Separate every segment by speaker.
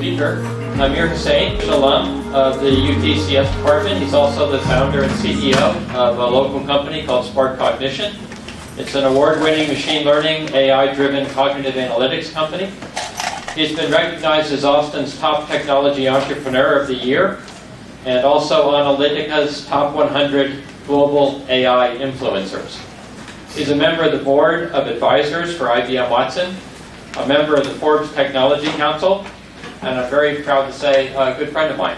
Speaker 1: speaker. Amir Husain, alum of the UTCS department. He's also the founder and CEO of a local company called SparkCognition. It's an award-winning machine learning, AI-driven cognitive analytics company. He's been recognized as Austin's top technology entrepreneur of the year and also Analytica's top 100 global AI influencers. He's a member of the board of advisors for IBM Watson, a member of the Forbes Technology Council, and I'm very proud to say a good friend of mine.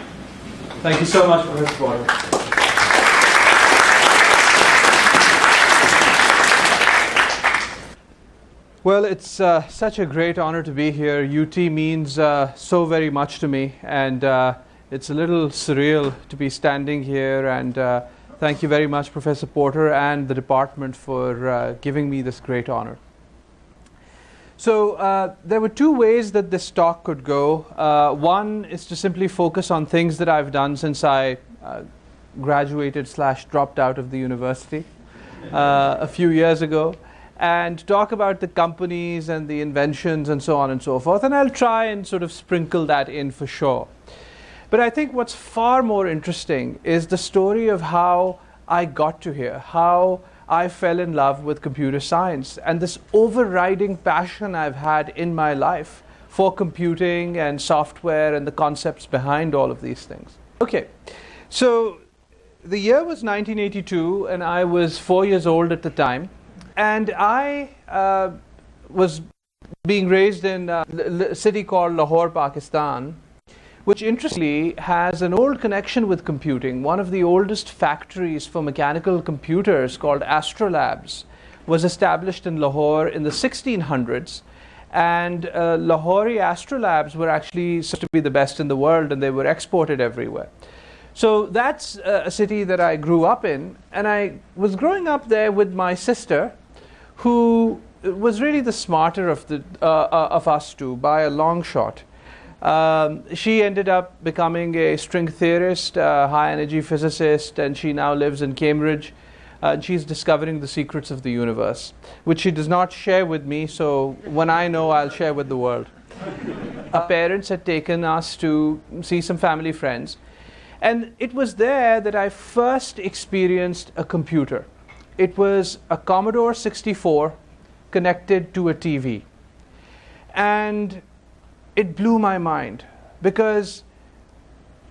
Speaker 2: Thank you so much, Professor Porter. Well, it's such a great honor to be here. UT means so very much to me, and it's a little surreal to be standing here, and thank you very much, Professor Porter and the department for giving me this great honor. So there were two ways that this talk could go. One is to simply focus on things that I've done since I graduated/dropped out of the university a few years ago, and talk about the companies and the inventions and so on and so forth. And I'll try and sort of sprinkle that in for sure. But I think what's far more interesting is the story of how I got to here, how I fell in love with computer science, and this overriding passion I've had in my life for computing and software and the concepts behind all of these things. Okay, so the year was 1982, and I was 4 years old at the time, and I was being raised in a city called Lahore, Pakistan, which interestingly has an old connection with computing. One of the oldest factories for mechanical computers, called Astrolabs, was established in Lahore in the 1600s. And Lahori Astrolabs were actually supposed to be the best in the world, and they were exported everywhere. So that's a city that I grew up in. And I was growing up there with my sister, who was really the smarter of us two by a long shot. She ended up becoming a string theorist, high-energy physicist, and she now lives in Cambridge. She's discovering the secrets of the universe, which she does not share with me, so when I know, I'll share with the world. Our parents had taken us to see some family friends, and it was there that I first experienced a computer. It was a Commodore 64 connected to a TV. And it blew my mind because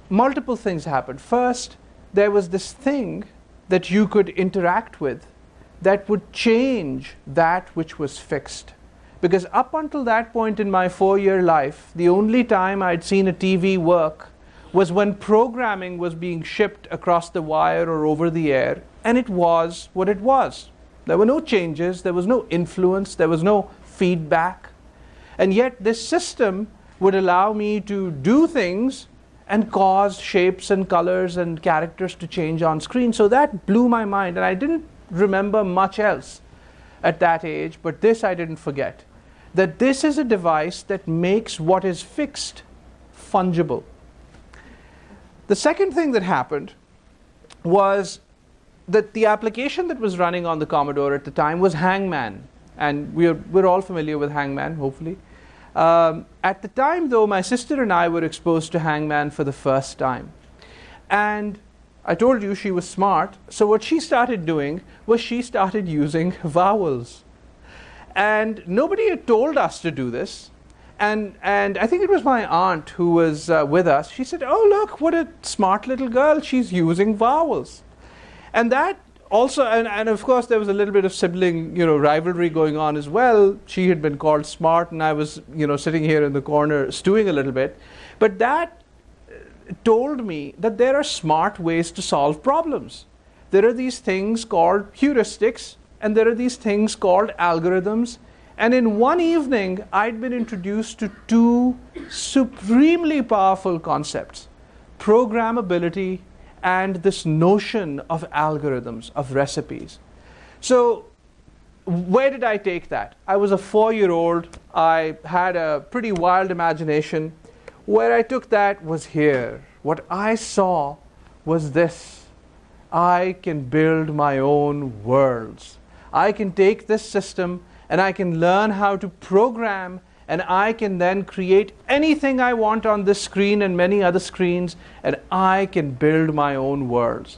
Speaker 2: multiple things happened. First, there was this thing that you could interact with that would change that which was fixed. Because up until that point in my 4-year life, the only time I'd seen a TV work was when programming was being shipped across the wire or over the air, and it was what it was. There were no changes, there was no influence, there was no feedback. And yet this system would allow me to do things and cause shapes and colors and characters to change on screen. So that blew my mind, and I didn't remember much else at that age, but this I didn't forget. That this is a device that makes what is fixed fungible. The second thing that happened was that the application that was running on the Commodore at the time was Hangman. And we're all familiar with Hangman, hopefully. At the time, though, my sister and I were exposed to Hangman for the first time. And I told you she was smart, so what she started doing was she started using vowels. And nobody had told us to do this. And I think it was my aunt who was with us. She said, "Oh, look, what a smart little girl. She's using vowels." And that also, and of course, there was a little bit of sibling, rivalry going on as well. She had been called smart, and I was, sitting here in the corner stewing a little bit. But that told me that there are smart ways to solve problems. There are these things called heuristics, and there are these things called algorithms. And in one evening, I'd been introduced to two supremely powerful concepts: programmability and this notion of algorithms, of recipes. So where did I take that? I was a 4-year-old. I had a pretty wild imagination. Where I took that was here. What I saw was this: I can build my own worlds. I can take this system and I can learn how to program and I can then create anything I want on this screen and many other screens, and I can build my own worlds.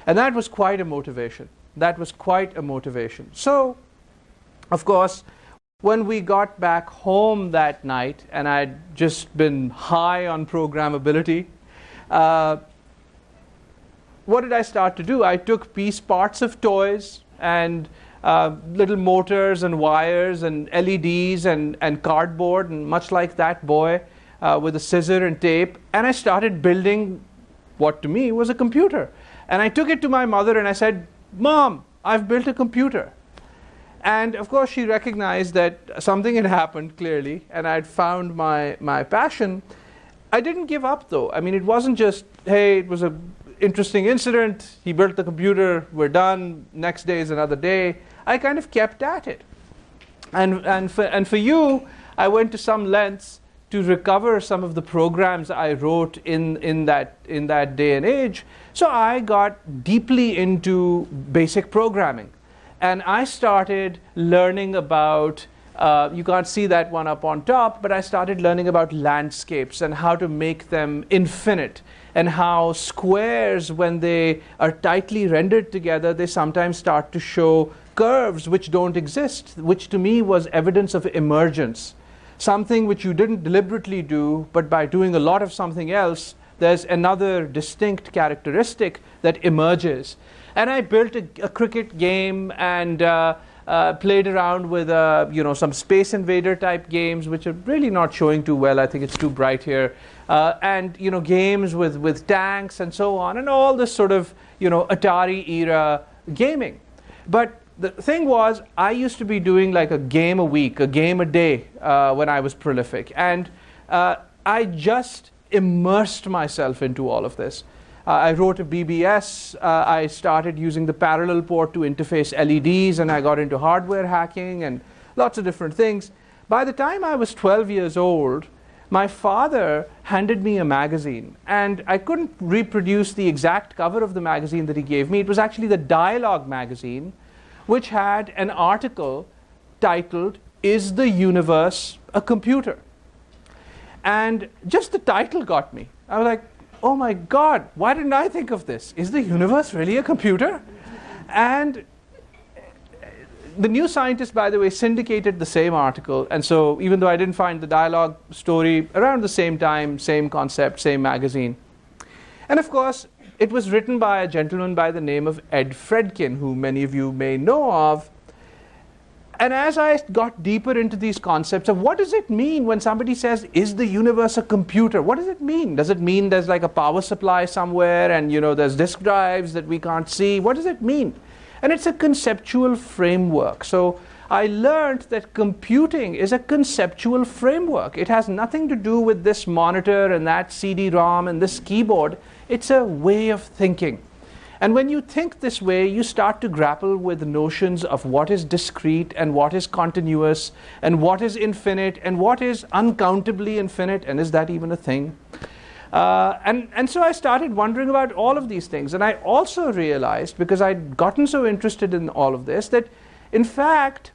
Speaker 2: And that was quite a motivation. That was quite a motivation. So, of course, when we got back home that night, and I'd just been high on programmability, what did I start to do? I took piece parts of toys and little motors and wires and LEDs and cardboard, and much like that boy with a scissor and tape, and I started building what to me was a computer. And I took it to my mother and I said, "Mom, I've built a computer." And of course she recognized that something had happened clearly, and I'd found my passion. I didn't give up though. I mean, it wasn't just, hey, it was an interesting incident, he built the computer, we're done, next day is another day. I kind of kept at it. And for you, I went to some lengths to recover some of the programs I wrote in that day and age. So I got deeply into basic programming. And I started learning about, you can't see that one up on top, but I started learning about landscapes and how to make them infinite, and how squares, when they are tightly rendered together, they sometimes start to show curves which don't exist, which to me was evidence of emergence. Something which you didn't deliberately do, but by doing a lot of something else, there's another distinct characteristic that emerges. And I built a cricket game and played around with some Space Invader type games, which are really not showing too well. I think it's too bright here. And games with tanks and so on, and all this sort of Atari era gaming. But the thing was, I used to be doing like a game a week, a game a day when I was prolific, and I just immersed myself into all of this. I wrote a BBS, I started using the parallel port to interface LEDs, and I got into hardware hacking and lots of different things. By the time I was 12 years old, my father handed me a magazine, and I couldn't reproduce the exact cover of the magazine that he gave me. It was actually the Dialogue magazine, which had an article titled, "Is the Universe a Computer?" And just the title got me. I was like, oh my God, why didn't I think of this? Is the universe really a computer? And the New Scientist, by the way, syndicated the same article. And so even though I didn't find the Dialogue story around the same time, same concept, same magazine. And of course, it was written by a gentleman by the name of Ed Fredkin, who many of you may know of. And as I got deeper into these concepts of what does it mean when somebody says, is the universe a computer? What does it mean? Does it mean there's like a power supply somewhere and there's disk drives that we can't see? What does it mean? And it's a conceptual framework. So I learned that computing is a conceptual framework. It has nothing to do with this monitor and that CD-ROM and this keyboard. It's a way of thinking. And when you think this way, you start to grapple with notions of what is discrete and what is continuous and what is infinite and what is uncountably infinite, and is that even a thing? And so I started wondering about all of these things. And I also realized, because I'd gotten so interested in all of this, that in fact,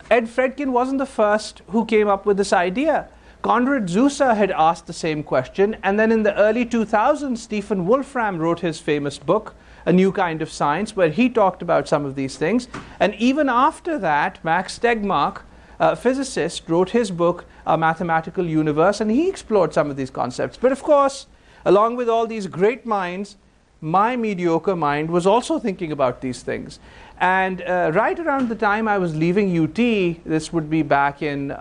Speaker 2: Ed Fredkin wasn't the first who came up with this idea. Konrad Zuse had asked the same question, and then in the early 2000s, Stephen Wolfram wrote his famous book, A New Kind of Science, where he talked about some of these things. And even after that, Max Tegmark, a physicist, wrote his book, A Mathematical Universe, and he explored some of these concepts. But of course, along with all these great minds, my mediocre mind was also thinking about these things. And right around the time I was leaving UT, this would be back in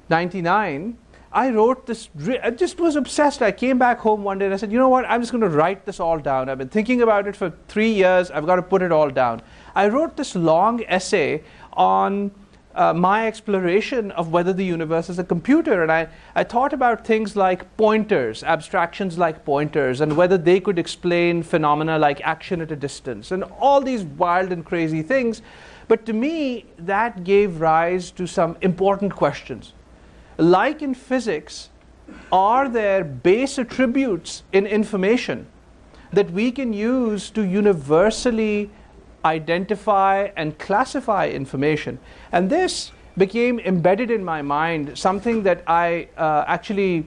Speaker 2: 99, I wrote this, I just was obsessed. I came back home one day and I said, you know what, I'm just going to write this all down. I've been thinking about it for 3 years, I've got to put it all down. I wrote this long essay on my exploration of whether the universe is a computer. And I thought about things like pointers, abstractions like pointers, and whether they could explain phenomena like action at a distance, and all these wild and crazy things. But to me, that gave rise to some important questions. Like in physics, are there base attributes in information that we can use to universally identify and classify information. And this became embedded in my mind, something that I actually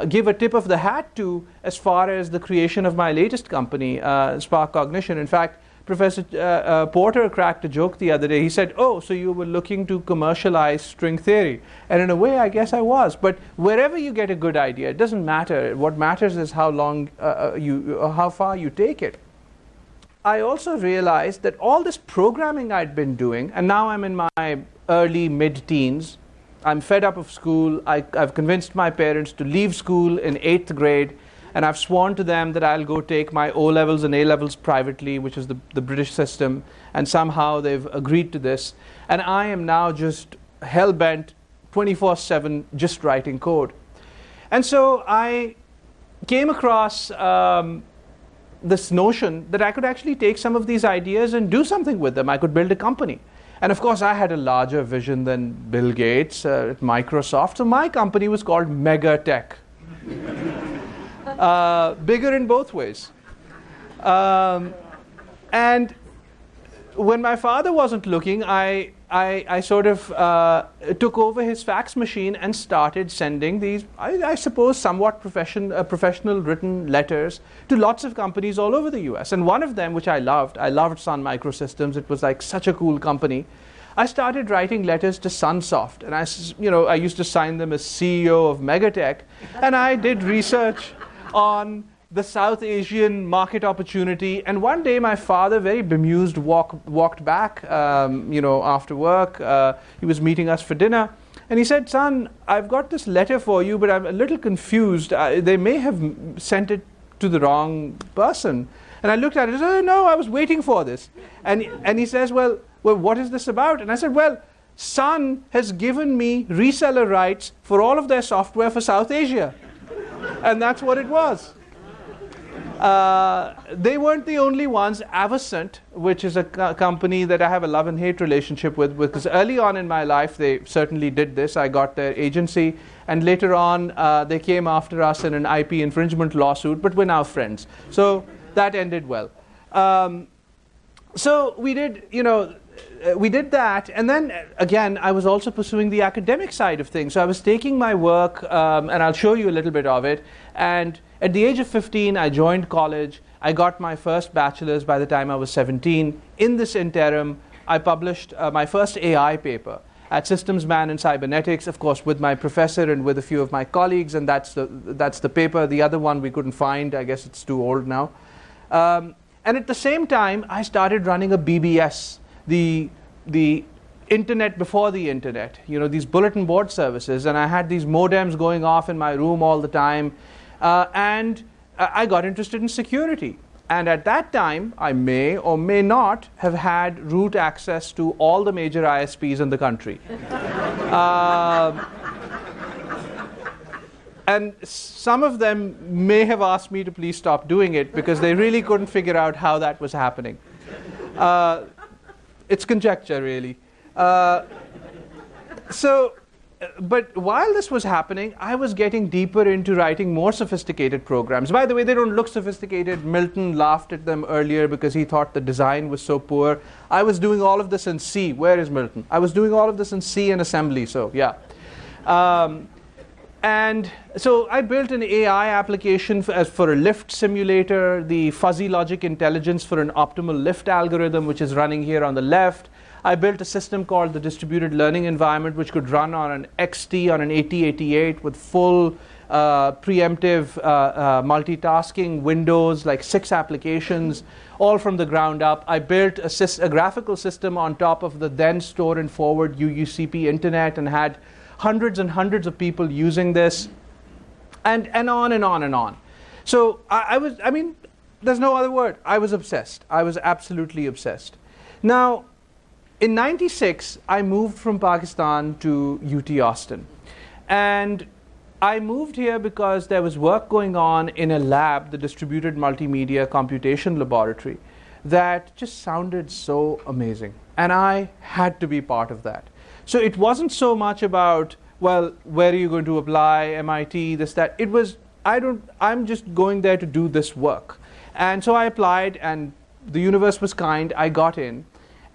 Speaker 2: give a tip of the hat to as far as the creation of my latest company, SparkCognition. In fact, Professor Porter cracked a joke the other day. He said, "Oh, so you were looking to commercialize string theory." And in a way, I guess I was. But wherever you get a good idea, it doesn't matter. What matters is how far you take it. I also realized that all this programming I'd been doing, and now I'm in my early mid-teens, I'm fed up of school. I've convinced my parents to leave school in 8th grade, and I've sworn to them that I'll go take my O-levels and A-levels privately, which is the British system, and somehow they've agreed to this. And I am now just hell-bent 24/7 just writing code. And so I came across this notion that I could actually take some of these ideas and do something with them. I could build a company. And of course, I had a larger vision than Bill Gates at Microsoft. So my company was called Megatech. Bigger in both ways. And when my father wasn't looking, I sort of took over his fax machine and started sending these, I suppose, somewhat professional written letters to lots of companies all over the US. And one of them, which I loved Sun Microsystems. It was like such a cool company. I started writing letters to Sunsoft, and I used to sign them as CEO of Megatech, and I did research on the South Asian market opportunity. And one day my father, very bemused, walked back after work. He was meeting us for dinner, and he said, "Son, I've got this letter for you, but I'm a little confused. They may have sent it to the wrong person." And I looked at it and said, "Oh, no, I was waiting for this." And he says, well, what is this about? And I said, "Well, Sun has given me reseller rights for all of their software for South Asia." And that's what it was. They weren't the only ones. Avocent, which is a company that I have a love and hate relationship with, because early on in my life, they certainly did this. I got their agency, and later on, they came after us in an IP infringement lawsuit, but we're now friends. So that ended well. So we did that, and then again, I was also pursuing the academic side of things. So I was taking my work, and I'll show you a little bit of it. And at the age of 15, I joined college. I got my first bachelor's by the time I was 17. In this interim, I published my first AI paper at Systems Man in Cybernetics, of course, with my professor and with a few of my colleagues, and that's the paper. The other one we couldn't find. I guess it's too old now. And at the same time, I started running a BBS, the internet before the internet, these bulletin board services. And I had these modems going off in my room all the time. And I got interested in security. And at that time, I may or may not have had root access to all the major ISPs in the country. And some of them may have asked me to please stop doing it because they really couldn't figure out how that was happening. It's conjecture, really. But while this was happening, I was getting deeper into writing more sophisticated programs. By the way, they don't look sophisticated. Milton laughed at them earlier because he thought the design was so poor. I was doing all of this in C. Where is Milton? I was doing all of this in C and assembly, so yeah. And so I built an AI application for a lift simulator, the fuzzy logic intelligence for an optimal lift algorithm, which is running here on the left. I built a system called the distributed learning environment, which could run on an XT, on an 8088 with full preemptive multitasking windows, like 6 applications, all from the ground up. I built a graphical system on top of the then store and forward UUCP internet and had hundreds and hundreds of people using this, and on and on and on. So there's no other word. I was obsessed. I was absolutely obsessed. Now, in '96, I moved from Pakistan to UT Austin. And I moved here because there was work going on in a lab, the Distributed Multimedia Computation Laboratory, that just sounded so amazing. And I had to be part of that. So it wasn't so much about, well, where are you going to apply, MIT, this, that. It was, I'm just going there to do this work. And so I applied, and the universe was kind. I got in.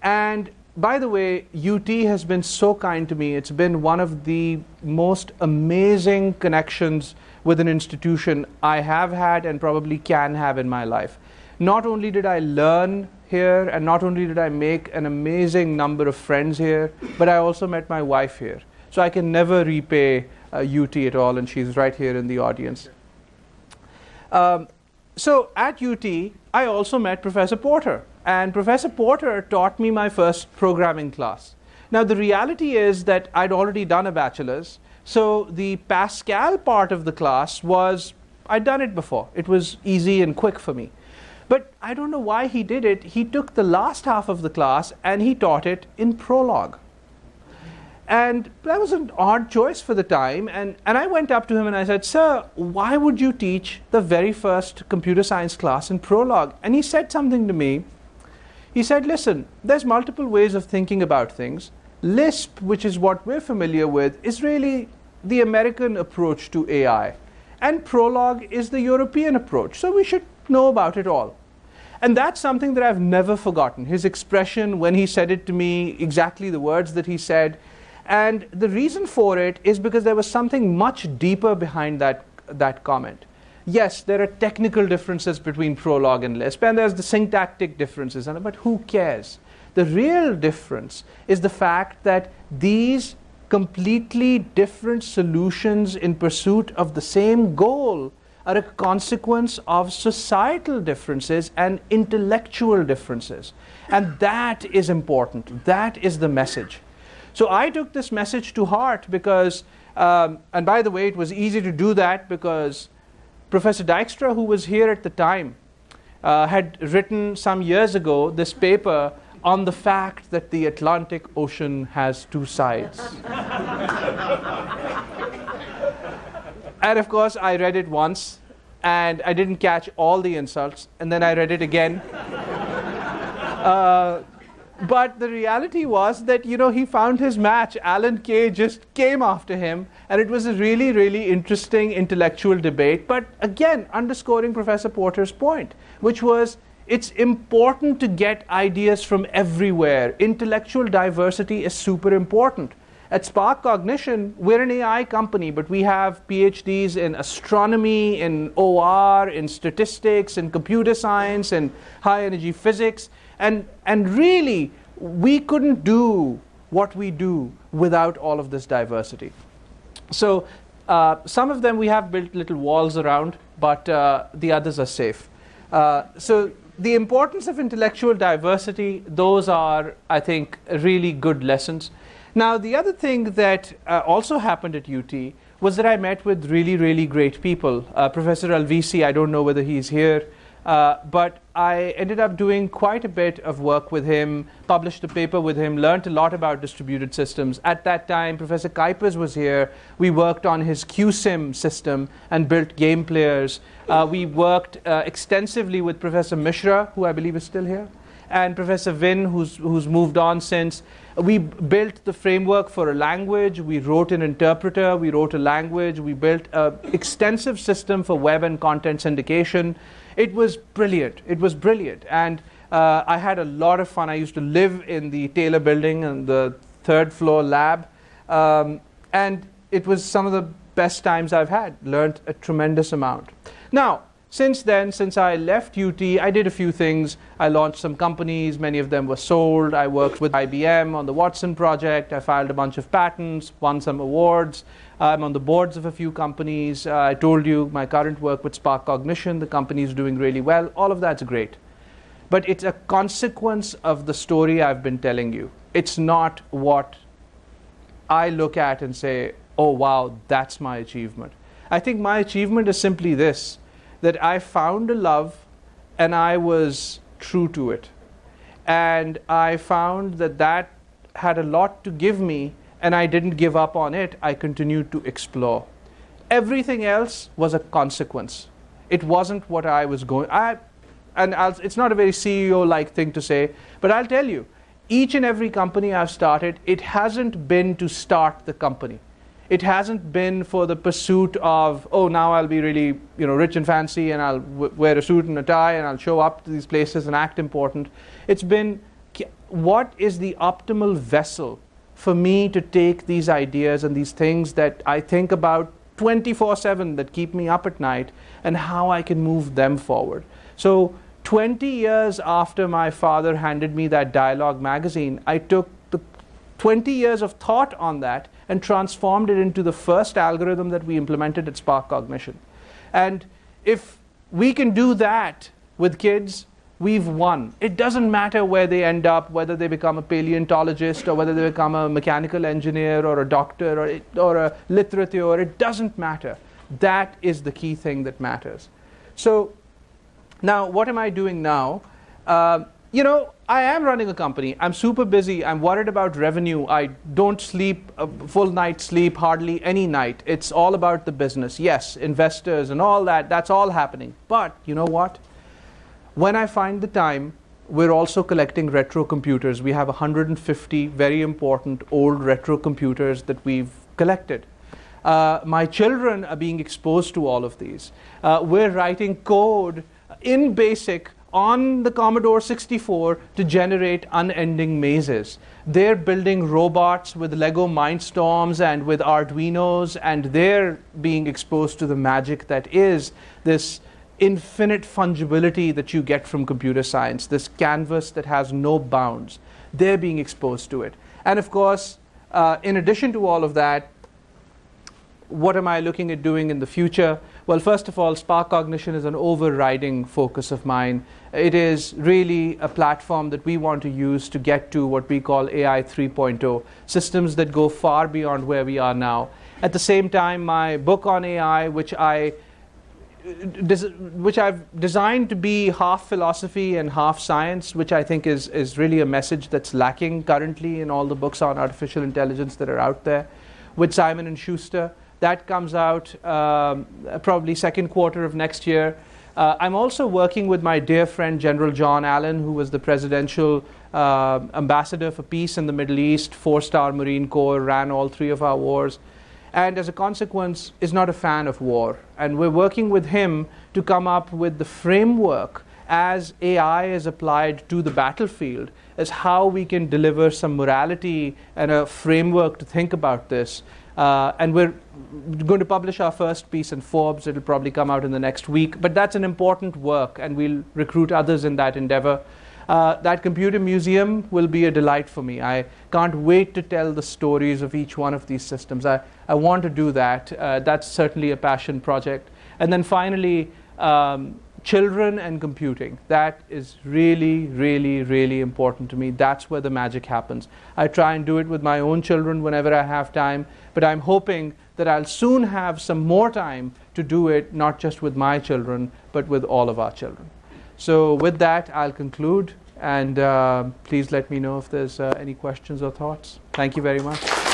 Speaker 2: And by the way, UT has been so kind to me. It's been one of the most amazing connections with an institution I have had and probably can have in my life. Not only did I learn here, and not only did I make an amazing number of friends here, but I also met my wife here. So I can never repay UT at all, and she's right here in the audience. So at UT, I also met Professor Porter. And Professor Porter taught me my first programming class. Now, the reality is that I'd already done a bachelor's. So the Pascal part of the class was, I'd done it before. It was easy and quick for me. But I don't know why he did it. He took the last half of the class and he taught it in Prolog. And that was an odd choice for the time. And I went up to him and I said, "Sir, why would you teach the very first computer science class in Prolog?" And he said something to me. He said, "Listen, there's multiple ways of thinking about things. Lisp, which is what we're familiar with, is really the American approach to AI. And Prolog is the European approach. So we should know about it all." And that's something that I've never forgotten. His expression when he said it to me, exactly the words that he said. And the reason for it is because there was something much deeper behind that comment. Yes, there are technical differences between Prolog and Lisp, and there's the syntactic differences, but who cares? The real difference is the fact that these completely different solutions in pursuit of the same goal are a consequence of societal differences and intellectual differences. And that is important. That is the message. So I took this message to heart because, and by the way, it was easy to do that because Professor Dijkstra, who was here at the time, had written some years ago this paper on the fact that the Atlantic Ocean has two sides. And of course, I read it once, and I didn't catch all the insults, and then I read it again. But the reality was that, he found his match. Alan Kay just came after him, and it was a really, really interesting intellectual debate. But again, underscoring Professor Porter's point, which was it's important to get ideas from everywhere. Intellectual diversity is super important. At SparkCognition, we're an AI company, but we have PhDs in astronomy, in OR, in statistics, in computer science, and high-energy physics. And really, we couldn't do what we do without all of this diversity. So some of them we have built little walls around, but the others are safe. So the importance of intellectual diversity, those are, I think, really good lessons. Now, the other thing that also happened at UT was that I met with really, really great people. Professor Alvisi, I don't know whether he's here, but I ended up doing quite a bit of work with him, published a paper with him, learned a lot about distributed systems. At that time, Professor Kuipers was here. We worked on his QSIM system and built game players. We worked extensively with Professor Mishra, who I believe is still here, and Professor Vin, who's moved on since. We built the framework for a language. We wrote an interpreter. We wrote a language. We built an extensive system for web and content syndication. It was brilliant. It was brilliant. And I had a lot of fun. I used to live in the Taylor building and the third floor lab. And it was some of the best times I've had. Learned a tremendous amount. Now, since then, since I left UT, I did a few things. I launched some companies. Many of them were sold. I worked with IBM on the Watson project. I filed a bunch of patents, won some awards. I'm on the boards of a few companies. I told you my current work with SparkCognition, the company is doing really well. All of that's great. But it's a consequence of the story I've been telling you. It's not what I look at and say, oh, wow, that's my achievement. I think my achievement is simply this, that I found a love and I was true to it. And I found that that had a lot to give me, and I didn't give up on it. I continued to explore. Everything else was a consequence. It wasn't what I was going. It's not a very CEO-like thing to say, but I'll tell you, each and every company I've started, it hasn't been to start the company. It hasn't been for the pursuit of, oh, now I'll be really rich and fancy and I'll wear a suit and a tie and I'll show up to these places and act important. It's been, what is the optimal vessel for me to take these ideas and these things that I think about 24/7 that keep me up at night, and how I can move them forward. So 20 years after my father handed me that Dialogue magazine, I took the 20 years of thought on that and transformed it into the first algorithm that we implemented at SparkCognition. And if we can do that with kids, we've won. It doesn't matter where they end up, whether they become a paleontologist or whether they become a mechanical engineer or a doctor or a literature. It doesn't matter. That is the key thing that matters. So now, what am I doing now? I am running a company. I'm super busy. I'm worried about revenue. I don't sleep a full night's sleep hardly any night. It's all about the business. Yes, investors and all that, that's all happening. But you know what? When I find the time, we're also collecting retro computers. We have 150 very important old retro computers that we've collected. My children are being exposed to all of these. We're writing code in BASIC on the Commodore 64 to generate unending mazes. They're building robots with Lego Mindstorms and with Arduinos, and they're being exposed to the magic that is this infinite fungibility that you get from computer science, this canvas that has no bounds. They're being exposed to it. And of course, in addition to all of that, what am I looking at doing in the future? Well, first of all, SparkCognition is an overriding focus of mine. It is really a platform that we want to use to get to what we call AI 3.0, systems that go far beyond where we are now. At the same time, my book on AI, which I've designed to be half philosophy and half science, which I think is really a message that's lacking currently in all the books on artificial intelligence that are out there, with Simon & Schuster. That comes out probably second quarter of next year. I'm also working with my dear friend, General John Allen, who was the presidential ambassador for peace in the Middle East, 4-star Marine Corps, ran all 3 of our wars, and as a consequence is not a fan of war. And we're working with him to come up with the framework as AI is applied to the battlefield, as how we can deliver some morality and a framework to think about this. And we're going to publish our first piece in Forbes. It'll probably come out in the next week. But that's an important work, and we'll recruit others in that endeavor. That computer museum will be a delight for me. I can't wait to tell the stories of each one of these systems. I want to do that. That's certainly a passion project. And then finally, children and computing. That is really, really, really important to me. That's where the magic happens. I try and do it with my own children whenever I have time, but I'm hoping that I'll soon have some more time to do it, not just with my children, but with all of our children. So with that, I'll conclude, and please let me know if there's any questions or thoughts. Thank you very much.